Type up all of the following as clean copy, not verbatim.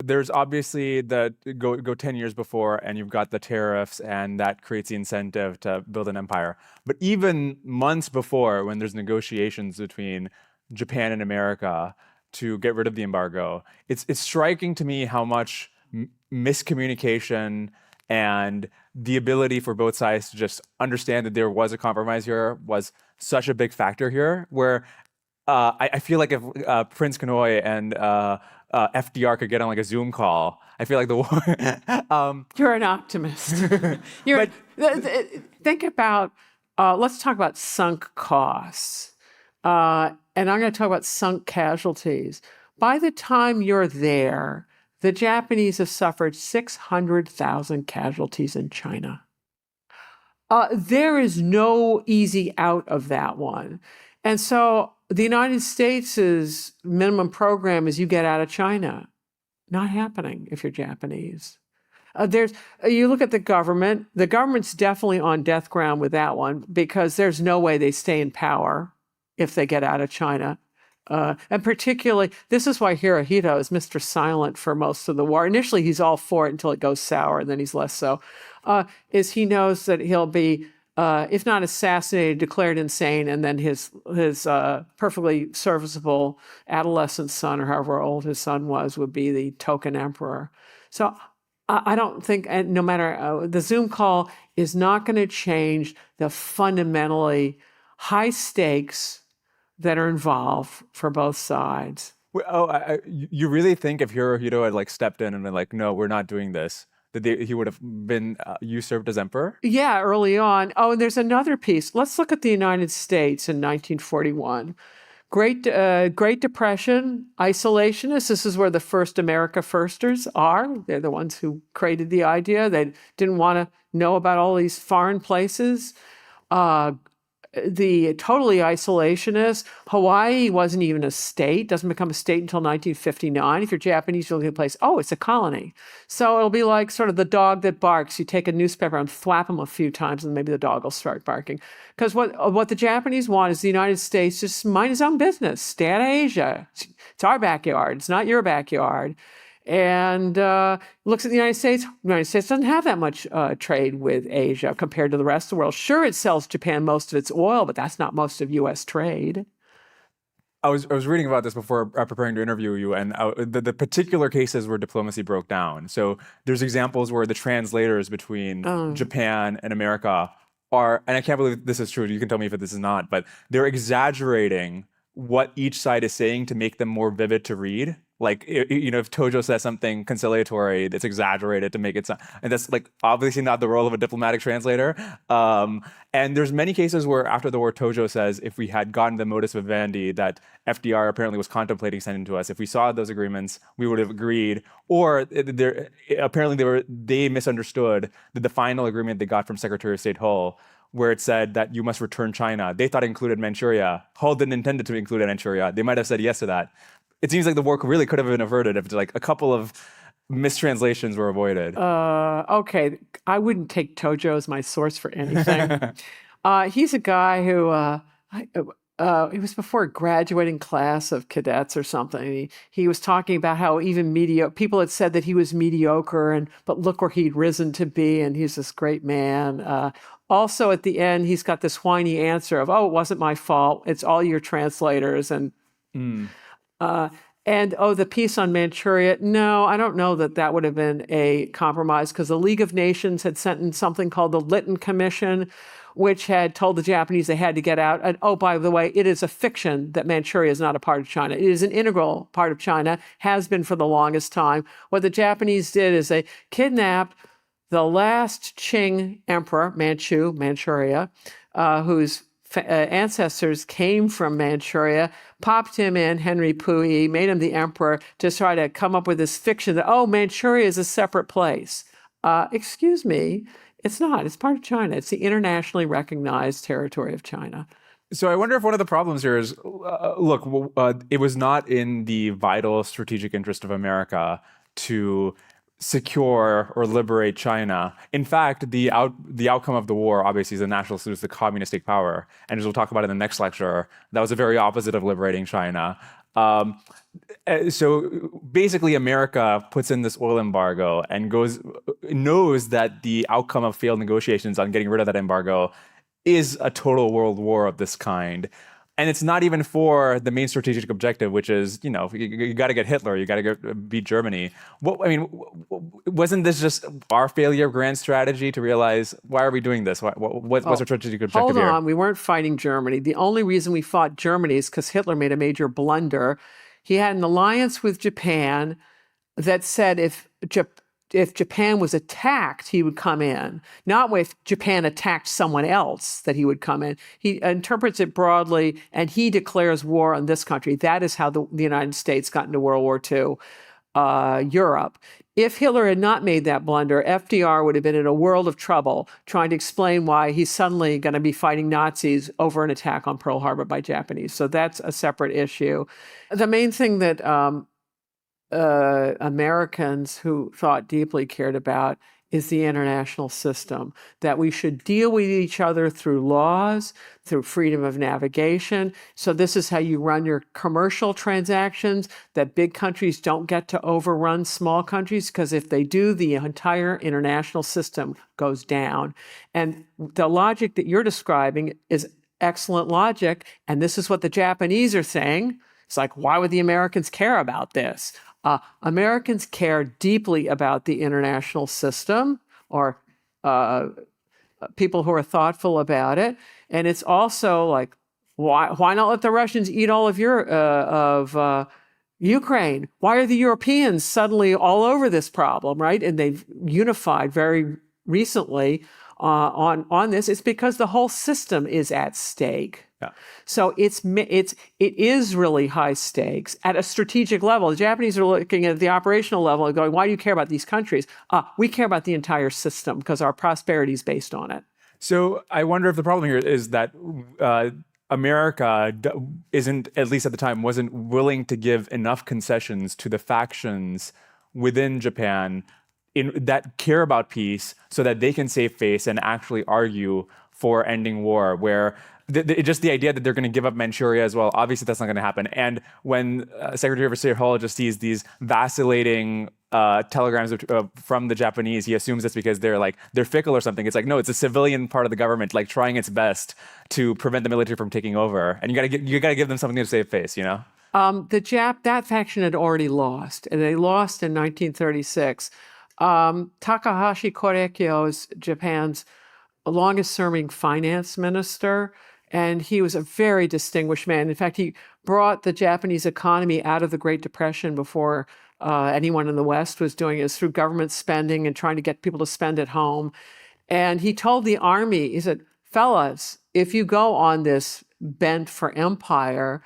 there's obviously the go 10 years before, and you've got the tariffs, and that creates the incentive to build an empire. But even months before, when there's negotiations between Japan and America to get rid of the embargo, it's striking to me how much miscommunication and the ability for both sides to just understand that there was a compromise here was such a big factor here, where I feel like if Prince Kenoi and FDR could get on like a Zoom call, I feel like the war. You're an optimist. Think about, let's talk about sunk costs. And I'm going to talk about sunk casualties. By the time you're there, the Japanese have suffered 600,000 casualties in China. There is no easy out of that one. And so the United States' minimum program is you get out of China. Not happening if you're Japanese. You look at the government's definitely on death ground with that one, because there's no way they stay in power if they get out of China. And particularly, this is why Hirohito is Mr. Silent for most of the war. Initially, he's all for it until it goes sour, and then he's less so. Is he knows that he'll be, if not assassinated, declared insane, and then his perfectly serviceable adolescent son, or however old his son was, would be the token emperor. So I don't think, and no matter, the Zoom call is not going to change the fundamentally high stakes that are involved for both sides. You really think if Hirohito had like stepped in and been like, no, we're not doing this, that he would have been usurped as emperor? Yeah, early on. Oh, and there's another piece. Let's look at the United States in 1941. Great Depression, isolationists. This is where the first America Firsters are. They're the ones who created the idea. They didn't want to know about all these foreign places. The totally isolationist. Hawaii wasn't even a state, doesn't become a state until 1959. If you're Japanese, you'll look at a place, oh, it's a colony. So it'll be like sort of the dog that barks. You take a newspaper and thwap him a few times, and maybe the dog will start barking. Because what the Japanese want is the United States just mind his own business. Stay out of Asia. It's our backyard. It's not your backyard. And looks at the United States. The United States doesn't have that much trade with Asia compared to the rest of the world. Sure, it sells Japan most of its oil, but that's not most of U.S. trade. I was reading about this before preparing to interview you, and the particular cases where diplomacy broke down. So there's examples where the translators between Japan and America are, and I can't believe this is true, you can tell me if this is not, but they're exaggerating what each side is saying to make them more vivid to read. Like, if Tojo says something conciliatory, it's exaggerated to make it sound, and that's like obviously not the role of a diplomatic translator. And there's many cases where after the war, Tojo says, if we had gotten the modus vivendi that FDR apparently was contemplating sending to us, if we saw those agreements, we would have agreed. Or apparently they misunderstood the final agreement they got from Secretary of State Hull, where it said that you must return China. They thought it included Manchuria. Hull didn't intend it to include Manchuria. They might have said yes to that. It seems like the war really could have been averted if like a couple of mistranslations were avoided. Okay, I wouldn't take Tojo as my source for anything. He's a guy who he was before a graduating class of cadets or something. He was talking about how even people had said that he was mediocre, but look where he'd risen to be, and he's this great man. Also, at the end, he's got this whiny answer of, "Oh, it wasn't my fault. It's all your translators." And the piece on Manchuria, no, I don't know that would have been a compromise, because the League of Nations had sent in something called the Lytton Commission, which had told the Japanese they had to get out. And oh, by the way, it is a fiction that Manchuria is not a part of China. It is an integral part of China, has been for the longest time. What the Japanese did is they kidnapped the last Qing emperor, Manchuria, whose ancestors came from Manchuria, popped him in, Henry Puyi, made him the emperor to try to come up with this fiction that, oh, Manchuria is a separate place. Excuse me, it's not. It's part of China. It's the internationally recognized territory of China. So I wonder if one of the problems here is, it was not in the vital strategic interest of America to secure or liberate China. In fact, the outcome of the war obviously is the nationalists lose the communist state power. And as we'll talk about in the next lecture, that was the very opposite of liberating China. So basically, America puts in this oil embargo and knows that the outcome of failed negotiations on getting rid of that embargo is a total world war of this kind. And it's not even for the main strategic objective, which is, you got to get Hitler, you got to beat Germany. Wasn't this just our failure of grand strategy to realize, why are we doing this? What's our strategic objective Hold here? on, we weren't fighting Germany. The only reason we fought Germany is because Hitler made a major blunder. He had an alliance with Japan that said if Japan was attacked, he would come in. Not if Japan attacked someone else that he would come in. He interprets it broadly, and he declares war on this country. That is how the United States got into World War II, Europe. If Hitler had not made that blunder, FDR would have been in a world of trouble trying to explain why he's suddenly going to be fighting Nazis over an attack on Pearl Harbor by Japanese. So that's a separate issue. The main thing that Americans who thought deeply cared about is the international system, that we should deal with each other through laws, through freedom of navigation. So this is how you run your commercial transactions, that big countries don't get to overrun small countries, because if they do, the entire international system goes down. And the logic that you're describing is excellent logic, and this is what the Japanese are saying. It's like, why would the Americans care about this? Americans care deeply about the international system, or people who are thoughtful about it. And it's also like, why not let the Russians eat all of Ukraine? Why are the Europeans suddenly all over this problem, right? And they've unified very recently on this. It's because the whole system is at stake. Yeah. So it is really high stakes at a strategic level. The Japanese are looking at the operational level and going, why do you care about these countries? We care about the entire system because our prosperity is based on it. So I wonder if the problem here is that America isn't, at least at the time, wasn't willing to give enough concessions to the factions within Japan that care about peace, so that they can save face and actually argue for ending war, where just the idea that they're going to give up Manchuria as well, obviously that's not going to happen. And when Secretary of State Hall just sees these vacillating telegrams from the Japanese, he assumes it's because they're fickle or something. It's like, no, it's a civilian part of the government, like trying its best to prevent the military from taking over. And you got to give them something to save face, That faction had already lost, and they lost in 1936. Takahashi Korekyo is Japan's longest-serving finance minister, and he was a very distinguished man. In fact, he brought the Japanese economy out of the Great Depression before anyone in the West was doing it, through government spending and trying to get people to spend at home. And he told the army, he said, fellas, if you go on this bent for empire,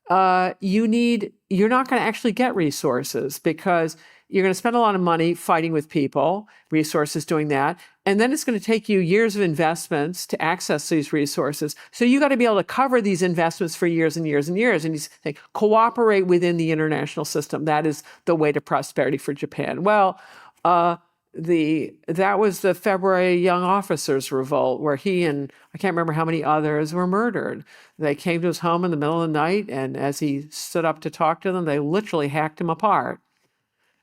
you're not going to actually get resources, because you're going to spend a lot of money fighting with people, resources doing that, and then it's going to take you years of investments to access these resources. So you got to be able to cover these investments for years and years and years. And he's saying, cooperate within the international system. That is the way to prosperity for Japan. Well, that was the February Young Officers Revolt, where he and I can't remember how many others were murdered. They came to his home in the middle of the night, and as he stood up to talk to them, they literally hacked him apart.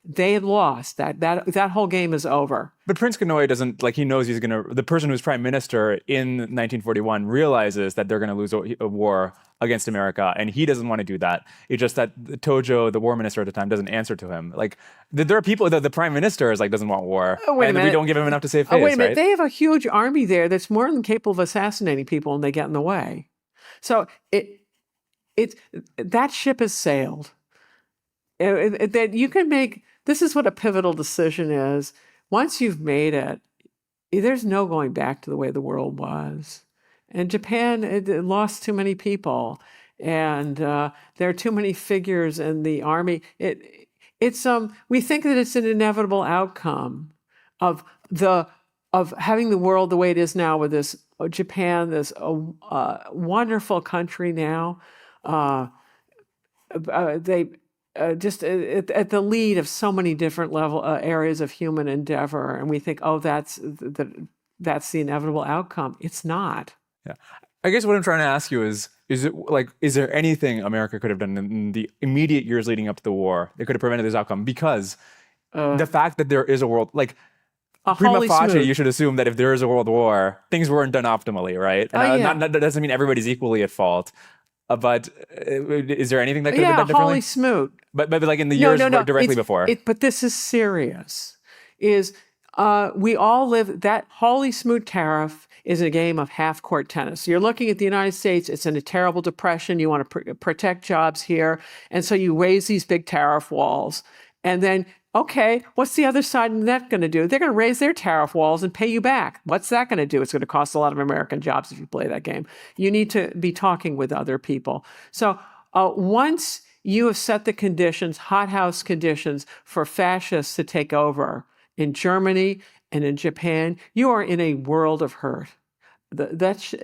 They had lost. That whole game is over. But Prince Konoe doesn't, he knows he's going to, the person who's prime minister in 1941 realizes that they're going to lose a war against America, and he doesn't want to do that. It's just that Tojo, the war minister at the time, doesn't answer to him. There are people that the prime minister is doesn't want war, and we don't give him enough to save face. Wait a minute, right? They have a huge army there that's more than capable of assassinating people, and they get in the way. So that ship has sailed. That you can make. This is what a pivotal decision is. Once you've made it, there's no going back to the way the world was. And Japan, it lost too many people, and there are too many figures in the army. We think that it's an inevitable outcome of having the world the way it is now, with this Japan, this wonderful country now. Just at the lead of so many different areas of human endeavor, and we think, that's the inevitable outcome. It's not. Yeah, I guess what I'm trying to ask you is there anything America could have done in the immediate years leading up to the war that could have prevented this outcome? Because the fact that there is a world, like A prima facie, Hawley-Smoot. you should assume that if there is a world war, things weren't done optimally, right? And Yeah. that doesn't mean everybody's equally at fault. But is there anything that could have been done differently? Hawley-Smoot. But like in the years directly before. But this is serious. We all live, that Hawley-Smoot Tariff is a game of half-court tennis. You're looking at the United States, it's in a terrible depression, you want to protect jobs here, and so you raise these big tariff walls. And then, okay, what's the other side of that going to do? They're going to raise their tariff walls and pay you back. What's that going to do? It's going to cost a lot of American jobs if you play that game. You need to be talking with other people. So once you have set the conditions, hothouse conditions for fascists to take over in Germany and in Japan, you are in a world of hurt. The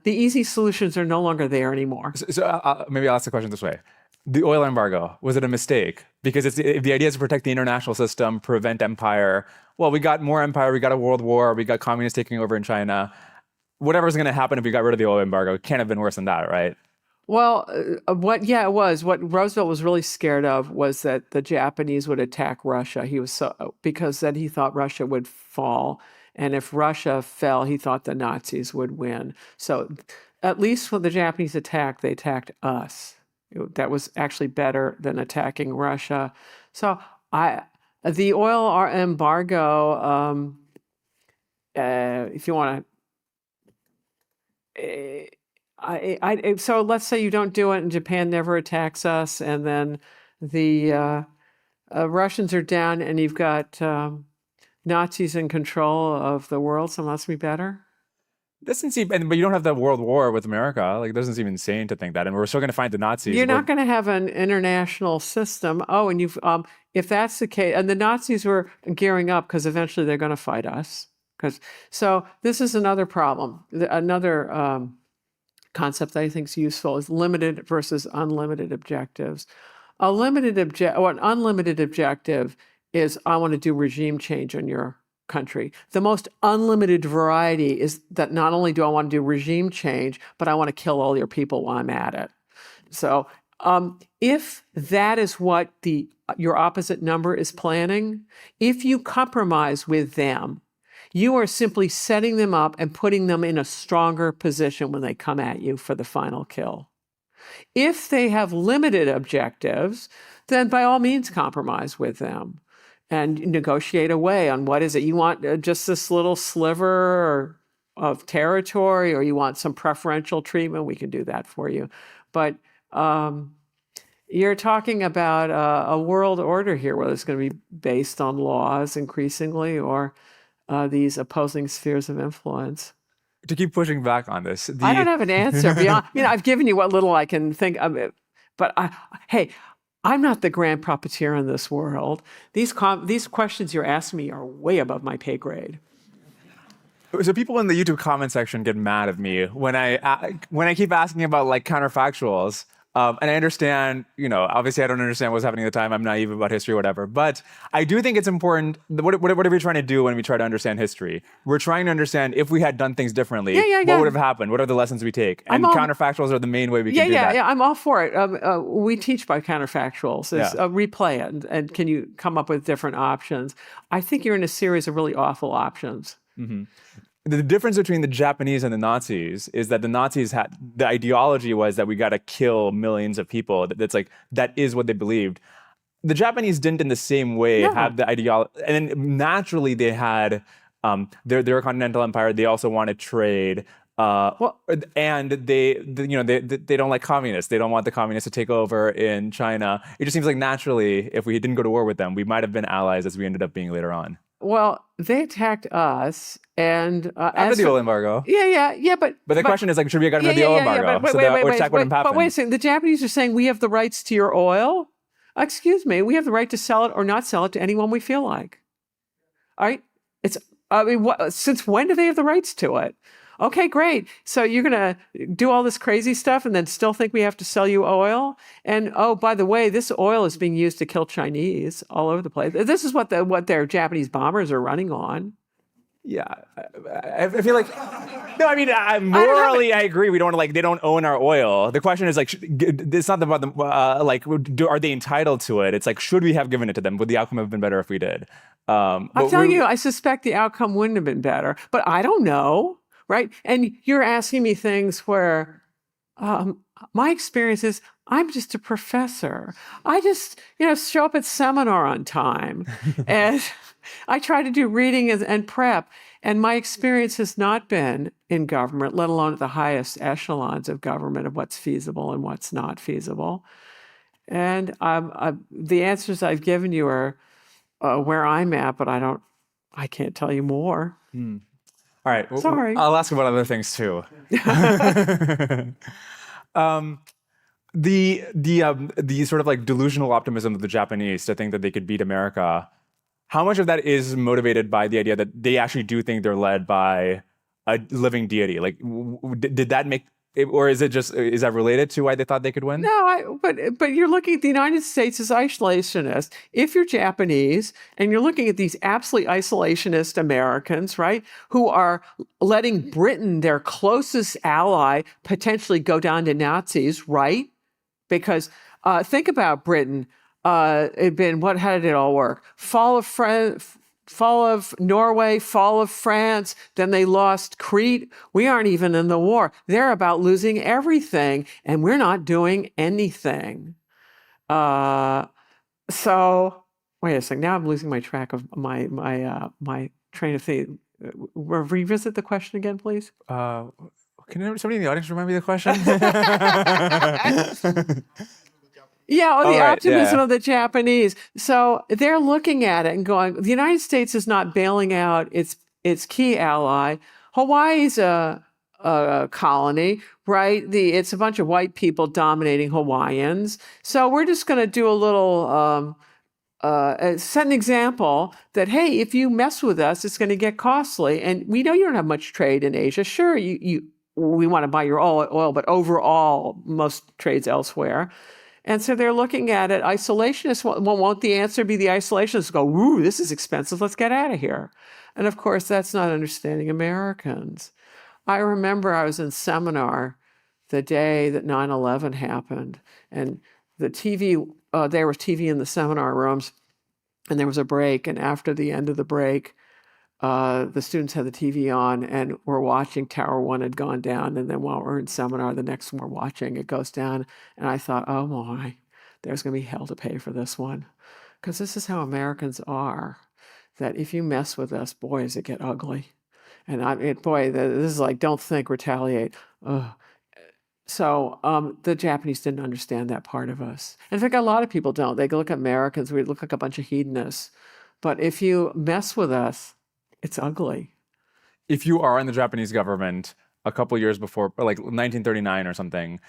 easy solutions are no longer there anymore. So maybe I'll ask the question this way. The oil embargo, was it a mistake? Because if the idea is to protect the international system, prevent empire. Well, we got more empire, we got a world war, we got communists taking over in China. Whatever's going to happen if we got rid of the oil embargo, it can't have been worse than that, right? Well, it was. What Roosevelt was really scared of was that the Japanese would attack Russia. Because then he thought Russia would fall. And if Russia fell, he thought the Nazis would win. So at least when the Japanese attacked, they attacked us. That was actually better than attacking Russia. So the oil embargo, if you want to, so let's say you don't do it and Japan never attacks us, and then the Russians are down and you've got Nazis in control of the world, so it must be better. Doesn't seem, but you don't have the world war with America. Like, it doesn't seem insane to think that. And we're still going to find the Nazis. You're not going to have an international system. Oh, and if that's the case, and the Nazis were gearing up because eventually they're going to fight us. So this is another problem. Another concept that I think is useful is limited versus unlimited objectives. An unlimited objective is, I want to do regime change in your country. The most unlimited variety is that not only do I want to do regime change, but I want to kill all your people while I'm at it. So if that is what your opposite number is planning, if you compromise with them, you are simply setting them up and putting them in a stronger position when they come at you for the final kill. If they have limited objectives, then by all means compromise with them and negotiate away on what is it. You want just this little sliver of territory, or you want some preferential treatment, we can do that for you. But you're talking about a world order here, whether it's going to be based on laws increasingly or these opposing spheres of influence. To keep pushing back on this. I don't have an answer beyond, I've given you what little I can think of it, but hey, I'm not the grand profiteer in this world. These questions you're asking me are way above my pay grade. So people in the YouTube comment section get mad at me when I keep asking about like counterfactuals. And I understand, obviously I don't understand what's happening at the time. I'm naive about history, whatever. But I do think it's important. What are we trying to do when we try to understand history? We're trying to understand if we had done things differently, what would have happened? What are the lessons we take? And counterfactuals are the main way we can do that. Yeah, I'm all for it. We teach by counterfactuals. Replay it, and can you come up with different options? I think you're in a series of really awful options. Mm-hmm. The difference between the Japanese and the Nazis is that the Nazis the ideology was that we got to kill millions of people. That is what they believed. The Japanese didn't in the same way have the ideology. And then naturally they had their continental empire. They also wanted trade. And they don't like communists. They don't want the communists to take over in China. It just seems like naturally, if we didn't go to war with them, we might have been allies as we ended up being later on. Well, they attacked us, and after the oil embargo. But the question is, like, should we have gotten rid of the oil embargo? But wait a second. The Japanese are saying we have the rights to your oil. Excuse me, we have the right to sell it or not sell it to anyone we feel like. All right? Since when do they have the rights to it? Okay, great. So you're going to do all this crazy stuff and then still think we have to sell you oil? And oh, by the way, this oil is being used to kill Chinese all over the place. This is what their Japanese bombers are running on. Yeah, I feel like no. I mean, morally, I agree. We don't they don't own our oil. The question is it's not about them. Are they entitled to it? It's like, should we have given it to them? Would the outcome have been better if we did? I'm telling you, I suspect the outcome wouldn't have been better, but I don't know, right? And you're asking me things where my experience is I'm just a professor. I just show up at seminar on time, and I try to do reading and prep, and my experience has not been in government, let alone at the highest echelons of government, of what's feasible and what's not feasible. And the answers I've given you are where I'm at, but I can't tell you more. All right. Sorry. I'll ask about other things too. The sort of delusional optimism of the Japanese to think that they could beat America. How much of that is motivated by the idea that they actually do think they're led by a living deity? Did that make, or is that related to why they thought they could win? No, but you're looking at the United States as isolationist. If you're Japanese and you're looking at these absolutely isolationist Americans, right, who are letting Britain, their closest ally, potentially go down to Nazis, right? Because think about Britain. How did it all work? Fall of Norway, fall of France, then they lost Crete. We aren't even in the war. They're about losing everything, and we're not doing anything. So wait a second. Now I'm losing my track of my train of thought. Revisit the question again, please. Can somebody in the audience remind me of the question? Yeah, the optimism of the Japanese. So they're looking at it and going, the United States is not bailing out its key ally. Hawaii's a colony, right? It's a bunch of white people dominating Hawaiians. So we're just going to do a little, set an example that, hey, if you mess with us, it's going to get costly. And we know you don't have much trade in Asia. Sure, we want to buy your oil, but overall, most trade's elsewhere. And so they're looking at it. Isolationists, won't the answer be the isolationists go, ooh, this is expensive, let's get out of here. And of course, that's not understanding Americans. I remember I was in seminar the day that 9/11 happened, and the TV, there was TV in the seminar rooms, and there was a break, and after the end of the break, the students had the TV on and we're watching Tower 1 had gone down. And then while we're in seminar, the next one we're watching, it goes down. And I thought, oh my, there's going to be hell to pay for this one. Because this is how Americans are, that if you mess with us, boy, does it get ugly. And this is like, don't think, retaliate. Ugh. So the Japanese didn't understand that part of us. In fact, a lot of people don't. They look at Americans, we look like a bunch of hedonists. But if you mess with us, it's ugly. If you are in the Japanese government a couple years before, like 1939 or something,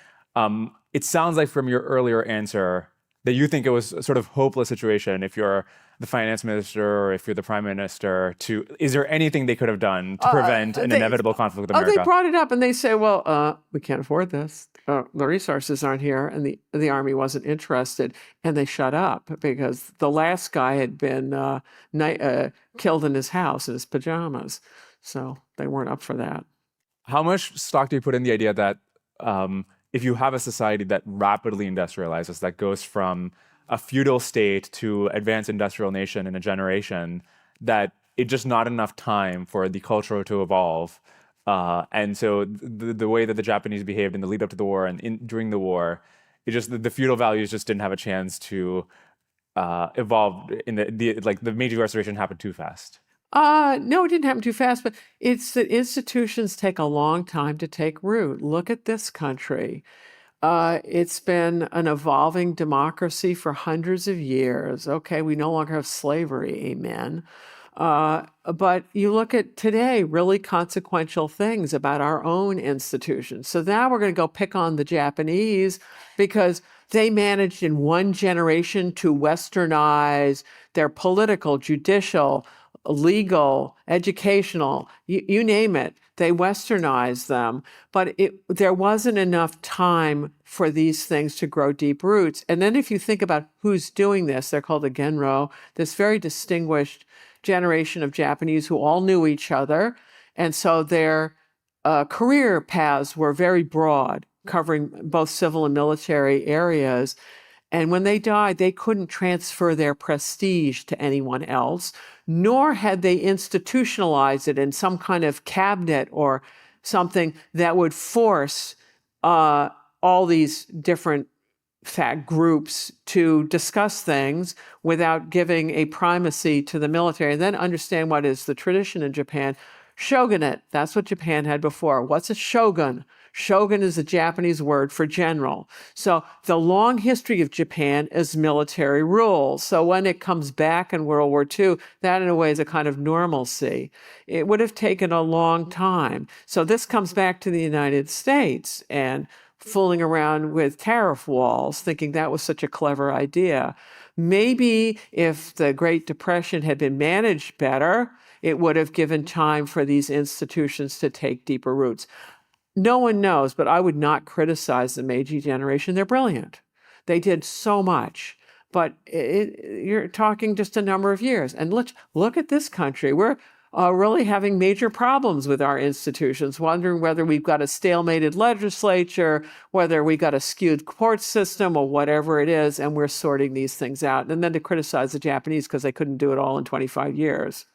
it sounds like from your earlier answer that you think it was a sort of hopeless situation if you're the finance minister or if you're the prime minister. Is there anything they could have done to prevent an inevitable conflict with America? They brought it up and they say, well, we can't afford this. The resources aren't here, and the army wasn't interested, and they shut up because the last guy had been killed in his house in his pajamas, so they weren't up for that. How much stock do you put in the idea that if you have a society that rapidly industrializes, that goes from a feudal state to advanced industrial nation in a generation, that it's just not enough time for the culture to evolve? And so the way that the Japanese behaved in the lead up to the war and during the war, it just the feudal values just didn't have a chance to evolve. In the Meiji Restoration happened too fast. No, it didn't happen too fast, but it's that institutions take a long time to take root. Look at this country. It's been an evolving democracy for hundreds of years. Okay, we no longer have slavery, amen. But you look at today, really consequential things about our own institutions. So now we're going to go pick on the Japanese because they managed in one generation to westernize their political, judicial, legal, educational, you name it. They westernized them, but there wasn't enough time for these things to grow deep roots. And then if you think about who's doing this, they're called the Genro, this very distinguished generation of Japanese who all knew each other. And so their career paths were very broad, covering both civil and military areas. And when they died, they couldn't transfer their prestige to anyone else, nor had they institutionalized it in some kind of cabinet or something that would force all these different groups to discuss things without giving a primacy to the military. And then understand what is the tradition in Japan. Shogunate, that's what Japan had before. What's a shogun? Shogun is a Japanese word for general. So the long history of Japan is military rule. So when it comes back in World War II, that in a way is a kind of normalcy. It would have taken a long time. So this comes back to the United States and fooling around with tariff walls, thinking that was such a clever idea. Maybe if the Great Depression had been managed better, it would have given time for these institutions to take deeper roots. No one knows, but I would not criticize the Meiji generation. They're brilliant. They did so much. But you're talking just a number of years. And look at this country. We're really having major problems with our institutions, wondering whether we've got a stalemated legislature, whether we got a skewed court system, or whatever it is, and we're sorting these things out. And then to criticize the Japanese because they couldn't do it all in 25 years.